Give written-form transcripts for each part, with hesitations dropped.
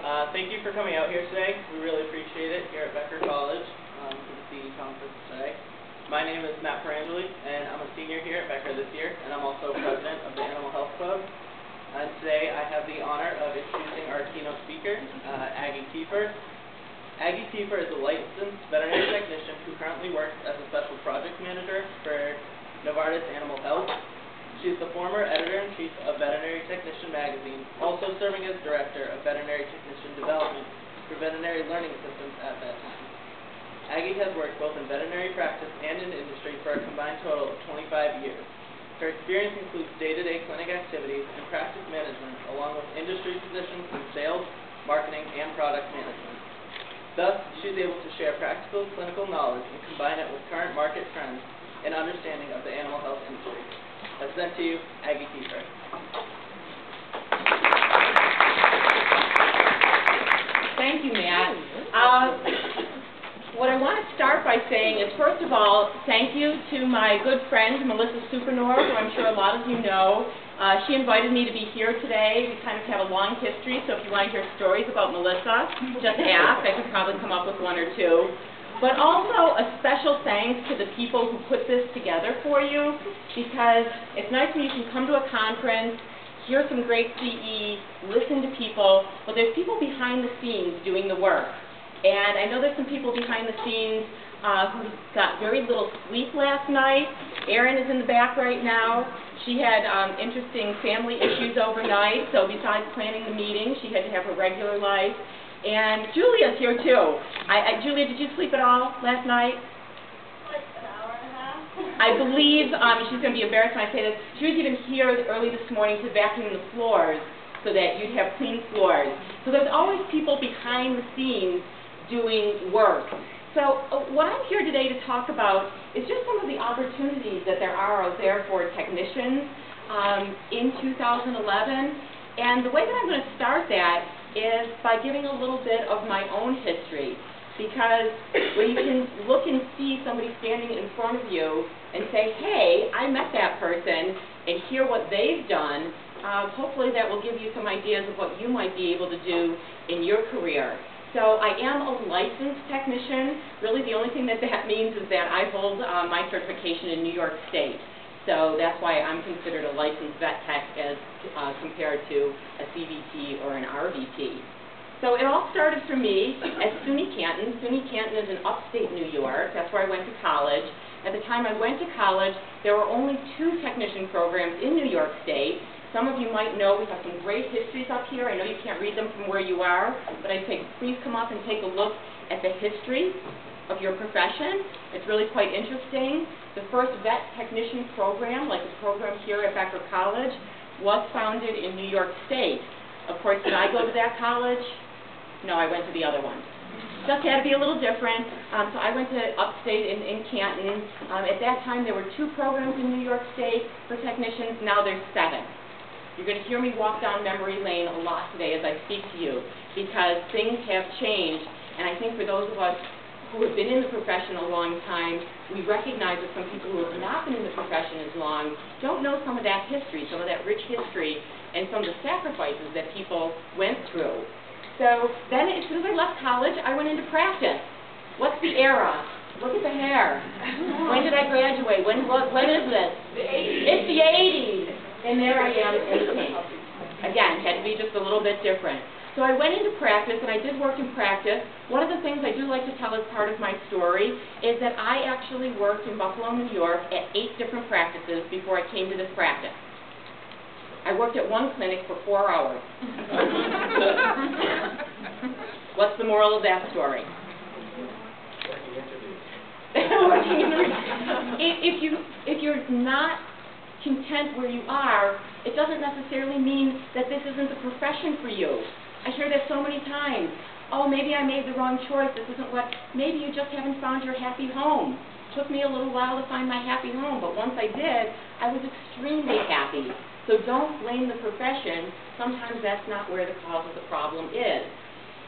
Thank you for coming out here today. We really appreciate it here at Becker College for the CE conference today. My name is Matt Perangeli, and I'm a senior here at Becker this year, and I'm also president of the Animal Health Club. Today I have the honor of introducing our keynote speaker, Aggie Kiefer. Aggie Kiefer is a licensed veterinary technician who currently works as a special project manager for Novartis Animal Health. She is the former editor-in-chief of Veterinary Technician magazine, also serving as director of veterinary technician development for veterinary learning systems at that time. Aggie has worked both in veterinary practice and in industry for a combined total of 25 years. Her experience includes day-to-day clinic activities and practice management, along with industry positions in sales, marketing, and product management. Thus, she is able to share practical clinical knowledge and combine it with current market trends and understanding of the animal health industry. I present to you Aggie Kiefer. Thank you, Matt. What I want to start by saying is, first of all, thank you to my good friend, Melissa Supernor, who I'm sure a lot of you know. She invited me to be here today. We kind of have a long history, so if you want to hear stories about Melissa, just ask. I could probably come up with one or two. But also a special thanks to the people who put this together for you, because it's nice when you can come to a conference, hear some great CE, listen to people, but there's people behind the scenes doing the work. And I know there's some people behind the scenes who got very little sleep last night. Erin is in the back right now. She had interesting family issues overnight, so besides planning the meeting, she had to have her regular life. And Julia's here too. Julia, did you sleep at all last night? Like an hour and a half. I believe she's going to be embarrassed when I say this. She was even here early this morning to vacuum the floors so that you'd have clean floors. So there's always people behind the scenes doing work. So what I'm here today to talk about is just some of the opportunities that there are out there for technicians in 2011. And the way that I'm going to start that is by giving a little bit of my own history. Because when you can look and see somebody standing in front of you and say, hey, I met that person, and hear what they've done, hopefully that will give you some ideas of what you might be able to do in your career. So I am a licensed technician. Really the only thing that means is that I hold my certification in New York State. So that's why I'm considered a licensed vet tech as compared to a CVT or an RVT. So it all started for me at SUNY Canton. SUNY Canton is in upstate New York. That's where I went to college. At the time I went to college, there were only 2 technician programs in New York State. Some of you might know we have some great histories up here. I know you can't read them from where you are, but I'd say please come up and take a look at the history of your profession. It's really quite interesting. The first vet technician program, like the program here at Becker College, was founded in New York State. Of course, did I go to that college? No, I went to the other one. Just had to be a little different. So I went to upstate in Canton. At that time, there were 2 programs in New York State for technicians. Now there's 7. You're going to hear me walk down memory lane a lot today as I speak to you, because things have changed. And I think for those of us who have been in the profession a long time, we recognize that some people who have not been in the profession as long don't know some of that history, some of that rich history, and some of the sacrifices that people went through. So then, as soon as I left college, I went into practice. What's the era? Look at the hair. When did I graduate? When is this? The 80s. It's the 80s. And there I am in pink. Again, had to be just a little bit different. So I went into practice, and I did work in practice. One of the things I do like to tell as part of my story is that I actually worked in Buffalo, New York at 8 different practices before I came to this practice. I worked at one clinic for 4 hours. What's the moral of that story? If you're not content where you are, it doesn't necessarily mean that this isn't the profession for you. I hear that so many times. Oh, maybe I made the wrong choice. This isn't what. Maybe you just haven't found your happy home. It took me a little while to find my happy home, but once I did, I was extremely happy. So don't blame the profession. Sometimes that's not where the cause of the problem is.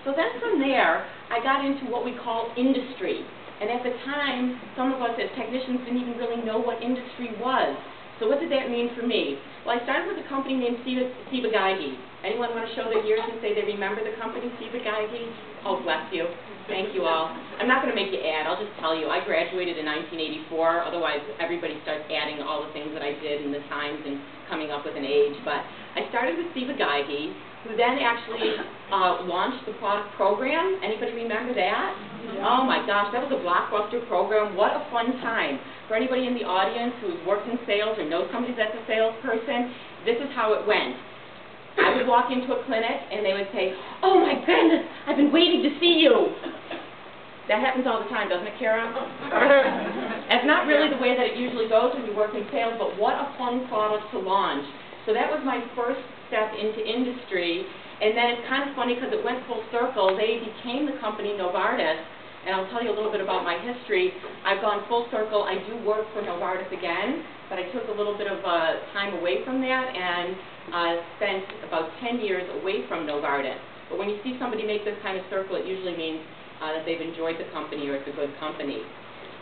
So then from there, I got into what we call industry. And at the time, some of us as technicians didn't even really know what industry was. So what did that mean for me? Well, I started with a company named Ciba Geigy. Anyone want to show their ears and say they remember the company Ciba Geigy? Oh, bless you. Thank you all. I'm not going to make you add. I'll just tell you. I graduated in 1984. Otherwise, everybody starts adding all the things that I did in the times and coming up with an age. But I started with Ciba Geigy, who then actually launched the product program. Anybody remember that? Yeah. Oh my gosh, that was a blockbuster program. What a fun time. For anybody in the audience who's worked in sales or knows somebody that's a salesperson, this is how it went. I would walk into a clinic and they would say, "Oh my goodness, I've been waiting to see you." That happens all the time, doesn't it, Kara? That's not really the way that it usually goes when you work in sales, but what a fun product to launch. So that was my first step into industry, and then it's kind of funny because it went full circle. They became the company Novartis, and I'll tell you a little bit about my history. I've gone full circle. I do work for Novartis again, but I took a little bit of time away from that and spent about 10 years away from Novartis. But when you see somebody make this kind of circle, it usually means that they've enjoyed the company or it's a good company.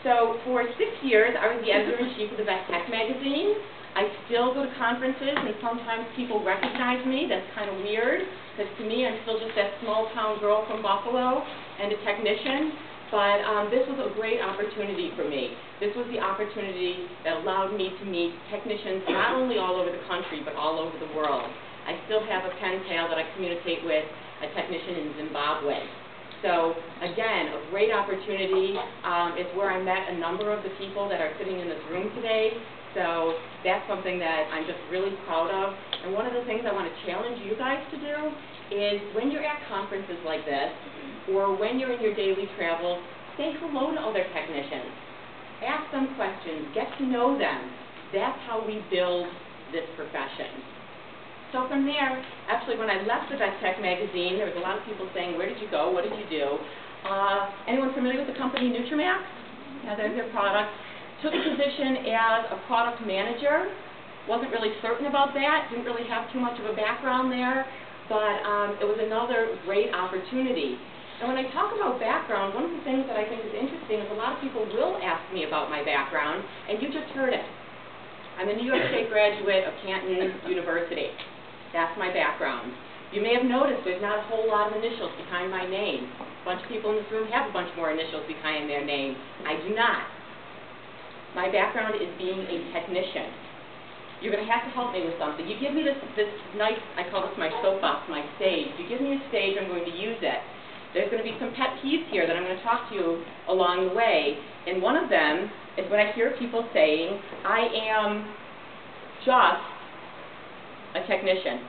So for 6 years, I was the editor-in-chief of the Vet Tech magazine. I still go to conferences, and sometimes people recognize me. That's kind of weird, because to me, I'm still just that small-town girl from Buffalo and a technician. But this was a great opportunity for me. This was the opportunity that allowed me to meet technicians not only all over the country, but all over the world. I still have a pen pal that I communicate with, a technician in Zimbabwe. So, again, a great opportunity. It's where I met a number of the people that are sitting in this room today. So that's something that I'm just really proud of. And one of the things I want to challenge you guys to do is when you're at conferences like this, or when you're in your daily travel, say hello to other technicians. Ask them questions. Get to know them. That's how we build this profession. So from there, actually when I left the Vet Tech magazine, there was a lot of people saying, "Where did you go? What did you do?" Anyone familiar with the company Nutramax? Yeah, there's their product. Took a position as a product manager. Wasn't really certain about that. Didn't really have too much of a background there, but it was another great opportunity. And when I talk about background, one of the things that I think is interesting is a lot of people will ask me about my background, and you just heard it. I'm a New York State graduate of Canton University. That's my background. You may have noticed there's not a whole lot of initials behind my name. A bunch of people in this room have a bunch more initials behind their name. I do not. My background is being a technician. You're going to have to help me with something. You give me this nice, I call this my soapbox, my stage. You give me a stage, I'm going to use it. There's going to be some pet peeves here that I'm going to talk to you along the way. And one of them is when I hear people saying, "I am just a technician."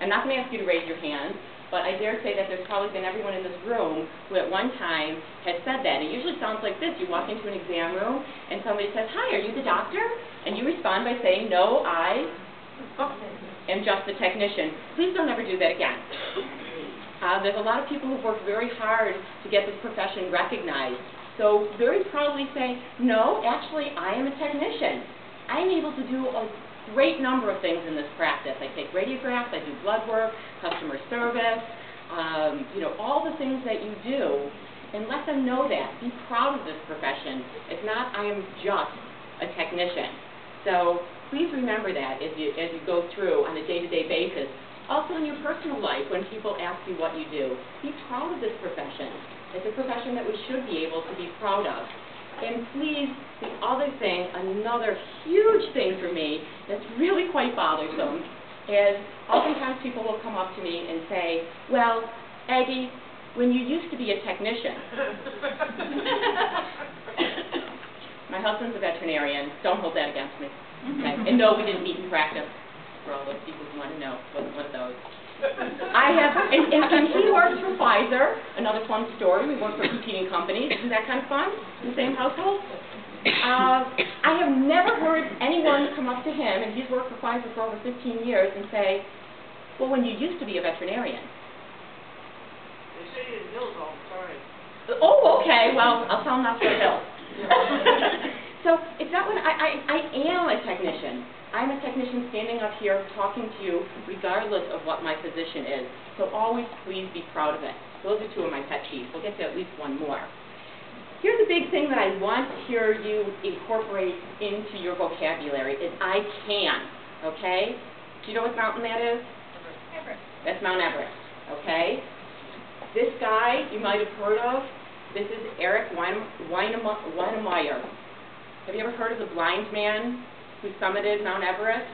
I'm not going to ask you to raise your hand, but I dare say that there's probably been everyone in this room who at one time has said that. And it usually sounds like this. You walk into an exam room and somebody says, "Hi, are you the doctor?" And you respond by saying, "No, I am just a technician." Please don't ever do that again. There's a lot of people who've worked very hard to get this profession recognized. So very proudly say, "No, actually, I am a technician. I am able to do a great number of things in this practice. I take radiographs, I do blood work, customer service, all the things that you do." And let them know that. Be proud of this profession. It's not, "I am just a technician." So please remember that as you go through on a day-to-day basis. Also in your personal life, when people ask you what you do, be proud of this profession. It's a profession that we should be able to be proud of. And please, the other thing, another huge thing for me that's really quite bothersome is oftentimes people will come up to me and say, "Well, Aggie, when you used to be a technician." My husband's a veterinarian. Don't hold that against me. Okay? And no, we didn't meet in practice. For all those people who want to know, wasn't one of those. And he works for Pfizer. Another fun story. We work for competing companies. Isn't that kind of fun? In the same household. I have never heard anyone come up to him, and he's worked for Pfizer for over 15 years, and say, "Well, when you used to be a veterinarian." They say you hills all the time. Oh, okay. Well, I'll tell him not to hill. So it's not when I am a technician. I'm a technician standing up here talking to you regardless of what my position is. So always please be proud of it. Those are two of my pet peeves. We'll get to at least one more. here's a big thing that I want to hear you incorporate into your vocabulary is I can, okay? Do you know what mountain that is? Everest. That's Mount Everest, okay? This guy you might have heard of, this is Eric Weinemeyer. Have you ever heard of the blind man who summited Mount Everest?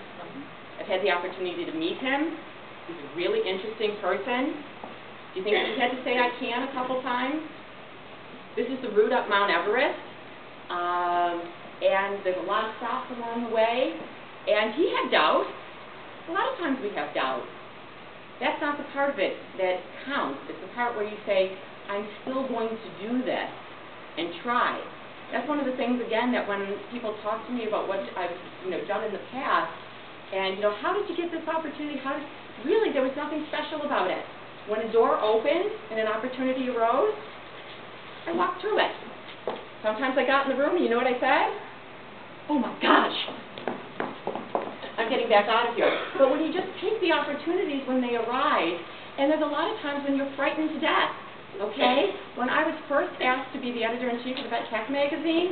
I've had the opportunity to meet him. He's a really interesting person. Do you think he's had to say I can a couple times? This is the route up Mount Everest, and there's a lot of stops along the way, and he had doubt. A lot of times we have doubt. That's not the part of it that counts. It's the part where you say, I'm still going to do this and try. That's one of the things, again, that when people talk to me about what I've done in the past, and, how did you get this opportunity? Really, there was nothing special about it. When a door opened and an opportunity arose, I walked through it. Sometimes I got in the room and you know what I said? Oh my gosh, I'm getting back out of here. But when you just take the opportunities when they arise, and there's a lot of times when you're frightened to death, okay? When I was first asked to be the editor-in-chief of the Vet Tech magazine,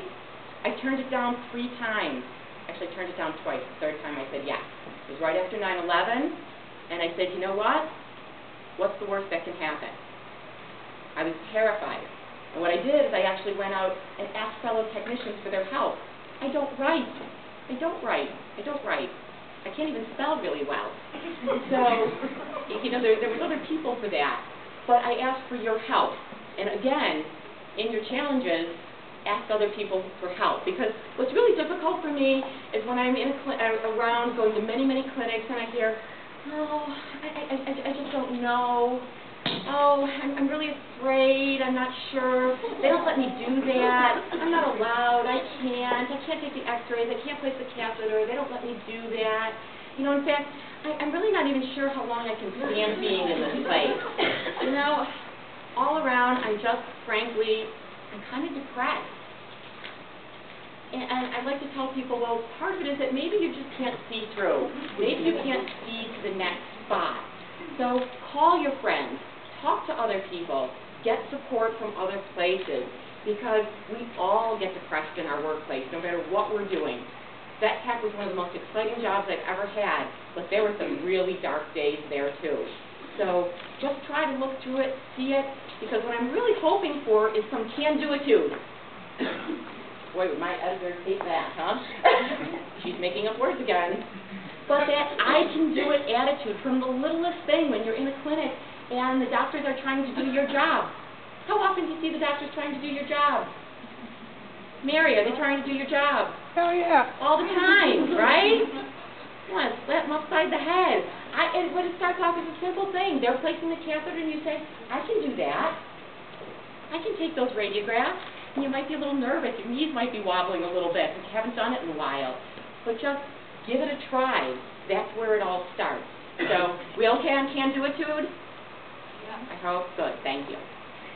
I turned it down 3 times. Actually, I turned it down twice. The third time I said yes. It was right after 9/11, and I said, you know what? What's the worst that can happen? I was terrified. And what I did is I actually went out and asked fellow technicians for their help. I don't write. I can't even spell really well. So, there was other people for that. But I asked for your help. And again, in your challenges, ask other people for help. Because what's really difficult for me is when I'm around going to many, many clinics and I hear, oh, I just don't know. Oh, I'm really afraid, I'm not sure, they don't let me do that, I'm not allowed, I can't take the x-rays, I can't place the catheter, they don't let me do that. In fact, I'm really not even sure how long I can stand being in this place. All around, I'm kind of depressed. And I'd like to tell people, well, part of it is that maybe you just can't see through. Maybe you can't see to the next spot. So call your friends. Talk to other people, get support from other places, because we all get depressed in our workplace, no matter what we're doing. Vet Tech was one of the most exciting jobs I've ever had, but there were some really dark days there too. So just try to look through it, see it, because what I'm really hoping for is some can-do-attitude. Boy, would my editor hate that, huh? She's making up words again. But that I-can-do-it attitude from the littlest thing when you're in a clinic and the doctors are trying to do your job. How often do you see the doctors trying to do your job? Mary, are they trying to do your job? Oh, yeah. All the time, right? You want to slap them upside the head. But it starts off as a simple thing. They're placing the catheter and you say, I can do that. I can take those radiographs. And you might be a little nervous. Your knees might be wobbling a little bit because you haven't done it in a while. But just give it a try. That's where it all starts. So, we all can-do-attitude? I hope. Good. Thank you.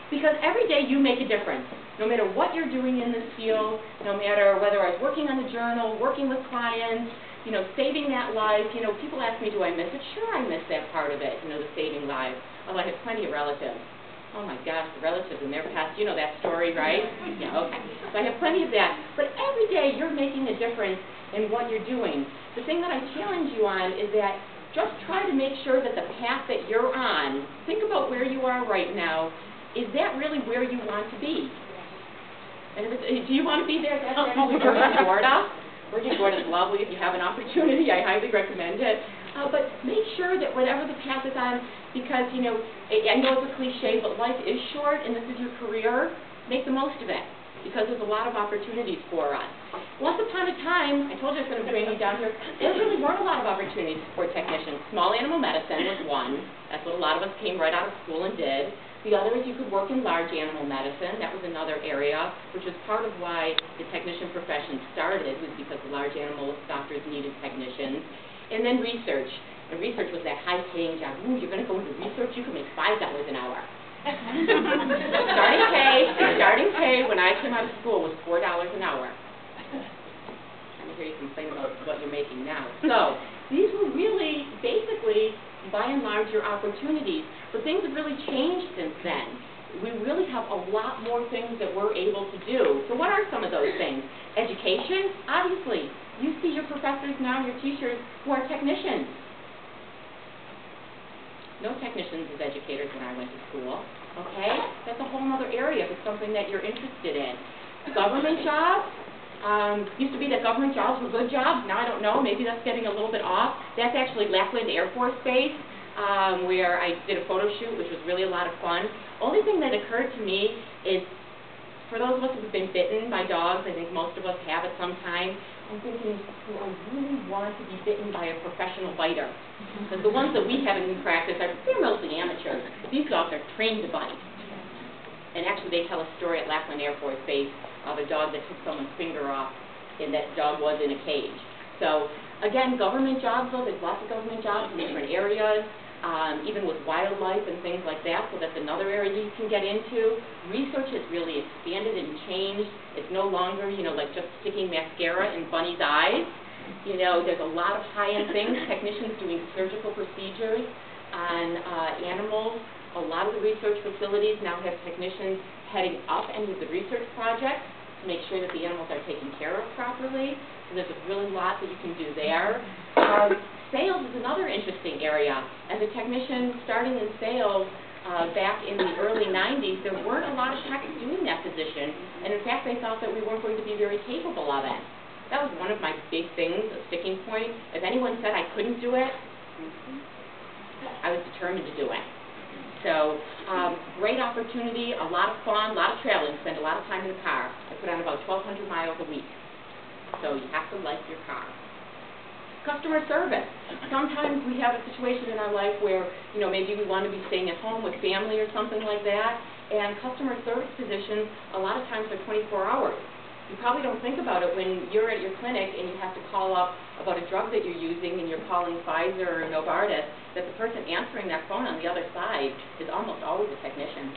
Because every day you make a difference. No matter what you're doing in this field, no matter whether I was working on the journal, working with clients, saving that life. People ask me, do I miss it? Sure, I miss that part of it, the saving lives. Although I have plenty of relatives. Oh my gosh, the relatives and their past. You know that story, right? Yeah, okay. So I have plenty of that. But every day you're making a difference in what you're doing. The thing that I challenge you on is that just try to make sure that the path that you're on, think about where you are right now, is that really where you want to be? And do you want to be there? That's actually Virgin Gorda. Virgin Gorda is lovely. If you have an opportunity, I highly recommend it. But make sure that whatever the path is on, because, I know it's a cliche, but life is short and this is your career, make the most of it. Because there's a lot of opportunities for us. Once upon a time, I told you I was going to bring you down here, there really weren't a lot of opportunities for technicians. Small animal medicine was one. That's what a lot of us came right out of school and did. The other is you could work in large animal medicine. That was another area, which is part of why the technician profession started, was because the large animal doctors needed technicians. And then research. And research was that high-paying job. Ooh, you're going to go into research, you can make $5 an hour. Starting pay when I came out of school was $4 an hour. I'm hear you complain about what you're making now. So these were really, basically, by and large, your opportunities. But things have really changed since then. we really have a lot more things that we're able to do. So what are some of those things? Education, obviously. You see your professors now, your teachers, who are technicians. No technicians as educators when I went to school, okay? That's a whole other area if it's something that you're interested in. Government jobs, used to be that government jobs were good jobs. Now I don't know, maybe that's getting a little bit off. That's actually Lackland Air Force Base, where I did a photo shoot, which was really a lot of fun. Only thing that occurred to me is, for those of us who've been bitten by dogs, I think most of us have at some time, I'm thinking, do I really want to be bitten by a professional biter? Because the ones that we have in practice they're mostly amateurs. These dogs are trained to bite. And actually they tell a story at Lackland Air Force Base of a dog that took someone's finger off, and that dog was in a cage. So again, government jobs, though, there's lots of government jobs in different areas. Even with wildlife and things like that, so that's another area you can get into. Research has really expanded and changed. It's no longer, like just sticking mascara in bunnies' eyes. There's a lot of high-end things, technicians doing surgical procedures on animals. A lot of the research facilities now have technicians heading up any of the research projects to make sure that the animals are taken care of properly. So there's a really lot that you can do there. Sales is another interesting area. As a technician starting in sales back in the early 90s, there weren't a lot of techs doing that position, and in fact they thought that we weren't going to be very capable of it. That was one of my big things, a sticking point. If anyone said I couldn't do it, I was determined to do it. So, great opportunity, a lot of fun, a lot of traveling, spend a lot of time in the car. I put on about 1,200 miles a week. So you have to like your car. Customer service. Sometimes we have a situation in our life where, maybe we want to be staying at home with family or something like that, and customer service positions, a lot of times, are 24 hours. You probably don't think about it when you're at your clinic and you have to call up about a drug that you're using and you're calling Pfizer or Novartis, that the person answering that phone on the other side is almost always a technician.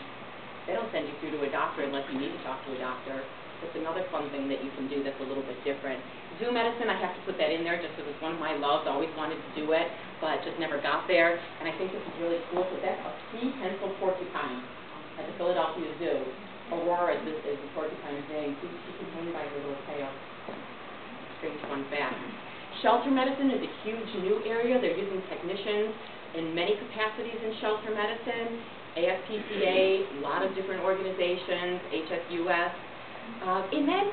They don't send you through to a doctor unless you need to talk to a doctor. It's another fun thing that you can do that's a little bit different. Zoo medicine, I have to put that in there just because it's one of my loves. I always wanted to do it, but just never got there. And I think this is really cool. So that's a pencil porcupine at the Philadelphia Zoo. Aurora is the porcupine's name. She can hang by her little tail. Strange fun fact. Shelter medicine is a huge new area. They're using technicians in many capacities in shelter medicine. ASPCA, a lot of different organizations, HSUS. And then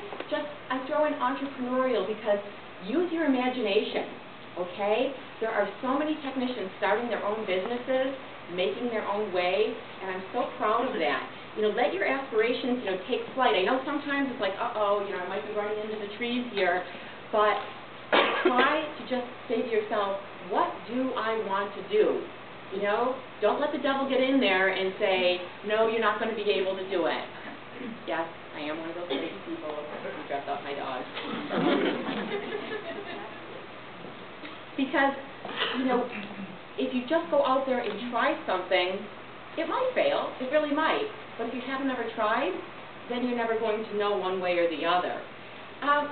I throw in entrepreneurial, because use your imagination, okay? There are so many technicians starting their own businesses, making their own way, and I'm so proud of that. Let your aspirations, take flight. I know sometimes it's like, uh-oh, I might be running into the trees here, but try to just say to yourself, what do I want to do? Don't let the devil get in there and say, no, you're not going to be able to do it. Yes, I am one of those crazy people who dress up my dog. Because, if you just go out there and try something, it might fail. It really might. But if you haven't ever tried, then you're never going to know one way or the other.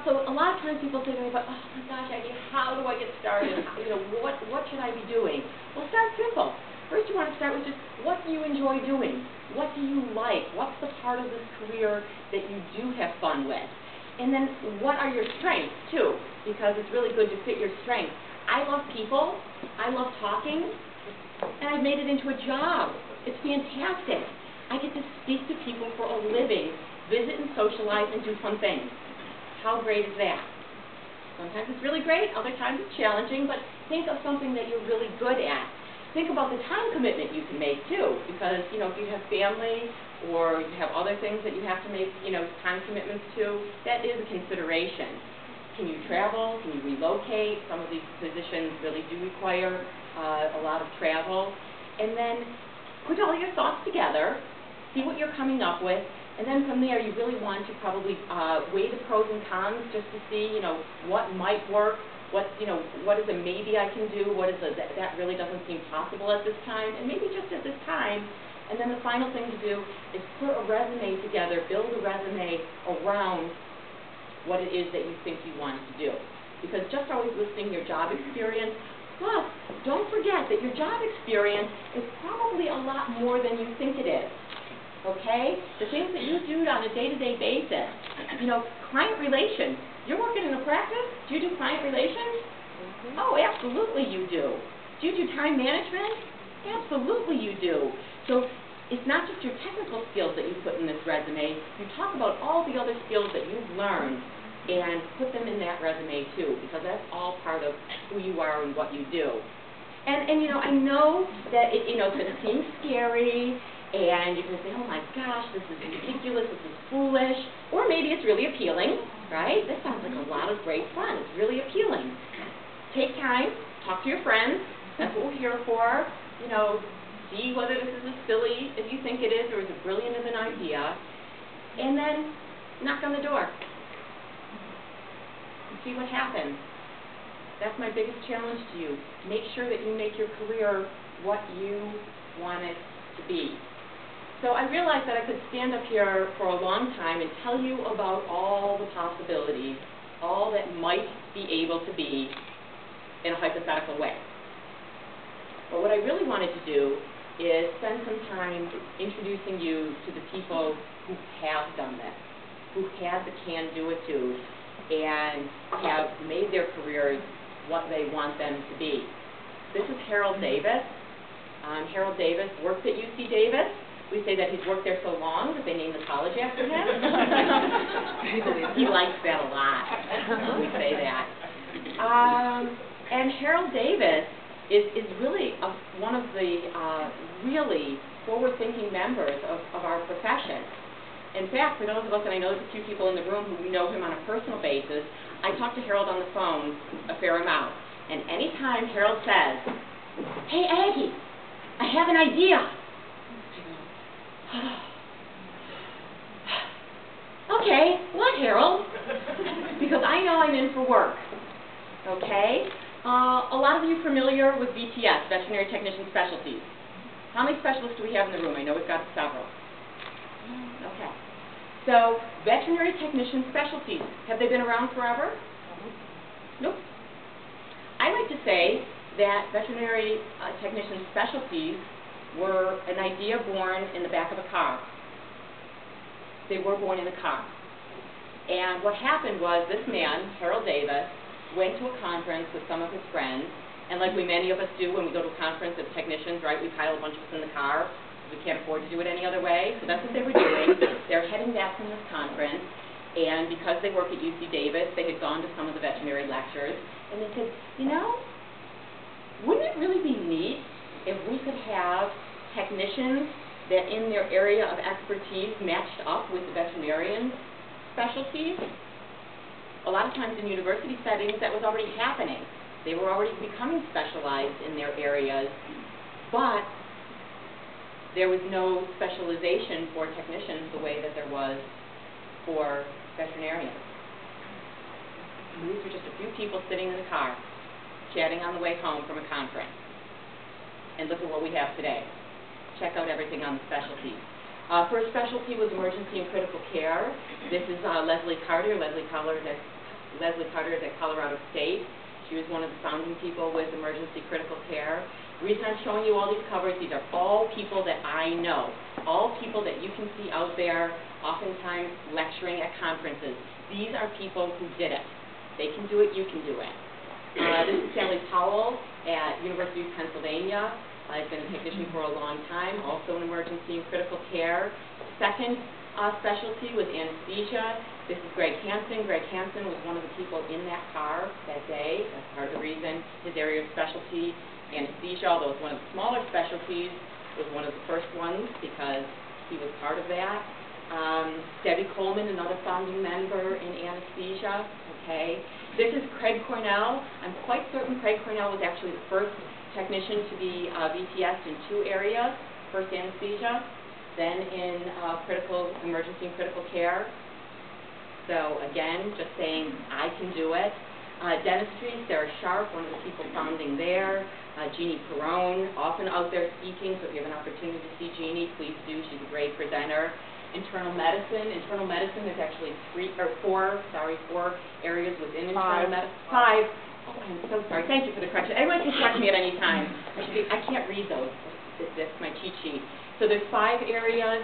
So a lot of times people say to me, but, oh my gosh, how do I get started? What should I be doing? Well, start simple. First you want to start with just, what do you enjoy doing? What do you like? What's the part of this career that you do have fun with? And then what are your strengths, too? Because it's really good to fit your strengths. I love people. I love talking. And I've made it into a job. It's fantastic. I get to speak to people for a living, visit and socialize and do fun things. How great is that? Sometimes it's really great, other times it's challenging, but think of something that you're really good at. Think about the time commitment you can make, too, because, if you have family or you have other things that you have to make, time commitments to, that is a consideration. Can you travel? Can you relocate? Some of these positions really do require a lot of travel. And then put all your thoughts together, see what you're coming up with, and then from there you really want to probably weigh the pros and cons just to see, what might work. What is a maybe I can do, what is a that really doesn't seem possible at this time, and maybe just at this time. And then the final thing to do is put a resume together, build a resume around what it is that you think you want to do. Because just always listing your job experience, plus don't forget that your job experience is probably a lot more than you think it is. okay? The things that you do on a day-to-day basis. You know, client relations. You're working in a practice? Do you do client relations? Oh, absolutely you do. Do you do time management? Absolutely you do. So it's not just your technical skills that you put in this resume. You talk about all the other skills that you've learned and put them in that resume too, because that's all part of who you are and what you do. And you know, I know that it's going to seem scary, and you're going to say, oh my gosh, this is ridiculous, this is foolish, or maybe it's really appealing, right? That sounds like a lot of great fun. It's really appealing. Take time, talk to your friends. That's what we're here for. You know, see whether this is as silly as you think it is or as brilliant as an idea, and then knock on the door. See what happens. That's my biggest challenge to you. Make sure that you make your career what you want it to be. So I realized that I could stand up here for a long time and tell you about all the possibilities, all that might be able to be in a hypothetical way. But what I really wanted to do is spend some time introducing you to the people who have done this, who have the can-do attitude, and have made their careers what they want them to be. This is Harold Davis. Harold Davis worked at UC Davis. We say that he's worked there so long that they named the college after him. He likes that a lot. We say that. And Harold Davis is really one of the really forward-thinking members of our profession. In fact, for those of us, and I know there's a few people in the room who know him on a personal basis, I talk to Harold on the phone a fair amount. And anytime Harold says, hey, Aggie, I have an idea, I go, okay, what, Harold? Because I know I'm in for work, okay? A lot of you familiar with VTS, Veterinary Technician Specialties. How many specialists do we have in the room? I know we've got several. Okay. So, veterinary technician specialties, have they been around forever? Nope. I like to say that veterinary technician specialties were an idea born in the back of a car. They were born in a car. And what happened was this man, Harold Davis, went to a conference with some of his friends, and like many of us do when we go to a conference as technicians, right, we pile a bunch of us in the car. We can't afford to do it any other way, so that's what they were doing. They're heading back from this conference, and because they work at UC Davis, they had gone to some of the veterinary lectures, and they said, you know, wouldn't it really be neat if we could have technicians that in their area of expertise matched up with the veterinarian specialties? A lot of times in university settings, that was already happening. They were already becoming specialized in their areas, but there was no specialization for technicians the way that there was for veterinarians. And these were just a few people sitting in the car, chatting on the way home from a conference. And look at what we have today. Check out everything on the specialties. First specialty was emergency and critical care. This is Leslie Carter. Leslie Carter is at Colorado State. She was one of the founding people with emergency critical care. The reason I'm showing you all these covers, these are all people that I know, all people that you can see out there, oftentimes lecturing at conferences. These are people who did it. They can do it, you can do it. This is Sally Powell at University of Pennsylvania. I've been a technician for a long time, also in emergency and critical care. Second specialty was anesthesia. This is Greg Hansen. Greg Hansen was one of the people in that car that day. That's part of the reason his area of specialty, anesthesia, although it's one of the smaller specialties, was one of the first ones because he was part of that. Debbie Coleman, another founding member in anesthesia. Okay. This is Craig Cornell. I'm quite certain Craig Cornell was actually the first technician to be VTS'd in two areas, first anesthesia, then in critical emergency and critical care. So again, just saying I can do it. Dentistry, Sarah Sharp, one of the people founding there. Jeannie Perrone, often out there speaking, so if you have an opportunity to see Jeannie, please do. She's a great presenter. Internal medicine. Internal medicine, there's actually four areas within internal medicine. Five. Oh, I'm so sorry. Thank you for the correction. Everyone can correct me at any time. I can't read those. That's my cheat sheet. So there's 5 areas.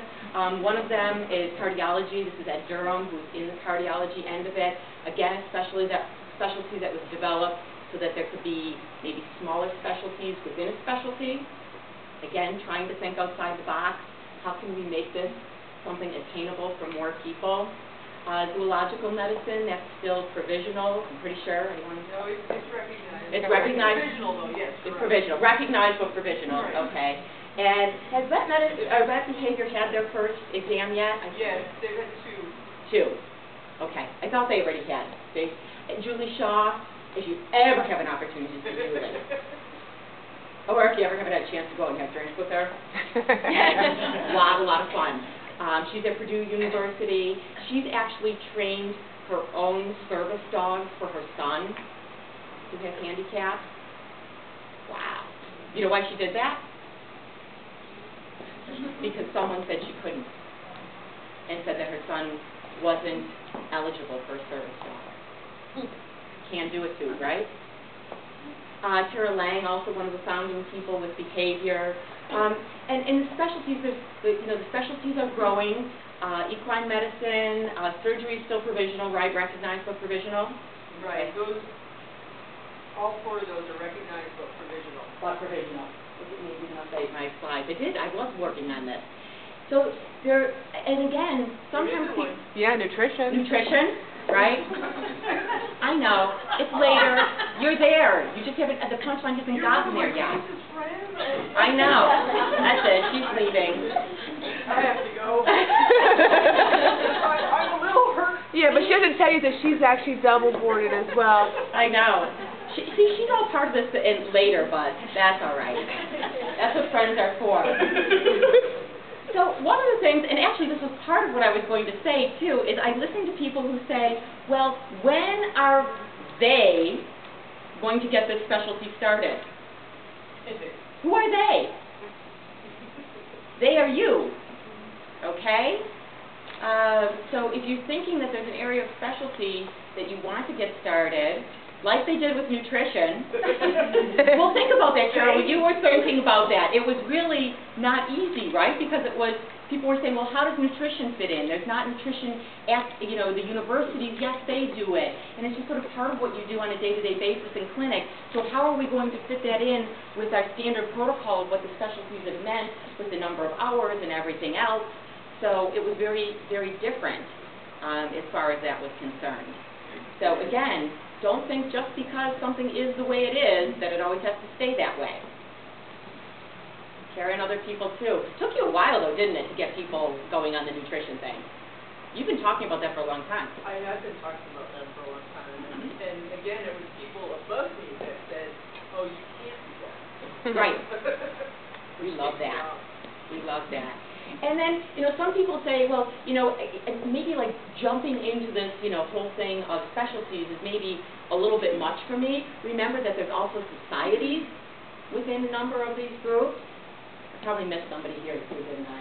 One of them is cardiology. This is at Durham, who's in the cardiology end of it. Again, specialty that was developed so that there could be maybe smaller specialties within a specialty. Again, trying to think outside the box. How can we make this something attainable for more people? Zoological medicine, that's still provisional, I'm pretty sure. No, it's recognized. It's recognized. It's provisional, though, yes. It's provisional. Recognized but provisional, Right. okay. And has vet behavior had their first exam yet? Yes, they've had 2. 2. Okay. I thought they already had. Julie Shaw, if you ever have an opportunity to see Julie, or if you ever have had a chance to go and have drinks with her, a lot of fun. She's at Purdue University. She's actually trained her own service dogs for her son who has handicaps. Wow. You know why she did that? Because someone said she couldn't, and said that her son wasn't eligible for a service dog. Can do it too, right? Tara Lang, also one of the founding people with behavior. And in the specialties, the specialties are growing. Equine medicine, surgery is still provisional, right? Recognized but provisional. Right. Those, all 4 of those are recognized but provisional. But provisional. Look at me, I didn't update my slides. I was working on this. So there, and again, sometimes people. Yeah, nutrition. Nutrition, right? I know. It's later. You're there. You just haven't. The punchline hasn't gotten there yet. I know. That's it. She's leaving. I have to go. I'm a little hurt. Yeah, but she doesn't tell you that she's actually double boarded as well. I know. She's all part of this later, but that's all right. That's what friends are for. So one of the things, and actually this was part of what I was going to say too, is I listen to people who say, well, when are they going to get this specialty started? Who are they? They are you, okay? So if you're thinking that there's an area of specialty that you want to get started, like they did with nutrition, well, think about that, Carol. You were thinking about that. It was really not easy, right? Because it was, people were saying, well, how does nutrition fit in? There's not nutrition at, the universities. Yes, they do it. And it's just sort of part of what you do on a day-to-day basis in clinic. So how are we going to fit that in with our standard protocol of what the specialties have meant with the number of hours and everything else? So it was very, very different as far as that was concerned. So again, don't think just because something is the way it is that it always has to stay that way. Karen, other people too. It took you a while though, didn't it, to get people going on the nutrition thing? You've been talking about that for a long time. I have been talking about that for a long time. And again, it was people above me that said, oh, you can't do that. Right. We love that. We love that. And then, some people say, well, maybe like jumping into this, whole thing of specialties is maybe a little bit much for me. Remember that there's also societies within a number of these groups. I probably missed somebody here too, didn't I?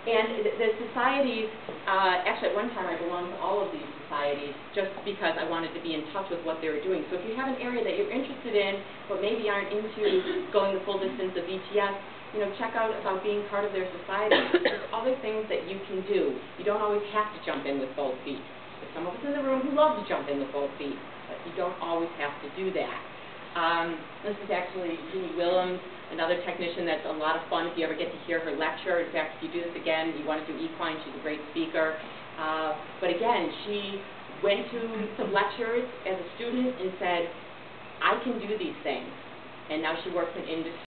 And the societies, actually at one time I belonged to all of these societies just because I wanted to be in touch with what they were doing. So if you have an area that you're interested in, but maybe aren't into going the full distance of VTS, check out about being part of their society. There's other things that you can do. You don't always have to jump in with both feet. There's some of us in the room who love to jump in with both feet, but you don't always have to do that. This is actually Jeannie Willems, another technician that's a lot of fun if you ever get to hear her lecture. In fact, if you do this again, you want to do equine, she's a great speaker. But again, she went to some lectures as a student and said, I can do these things. And now she works in industry.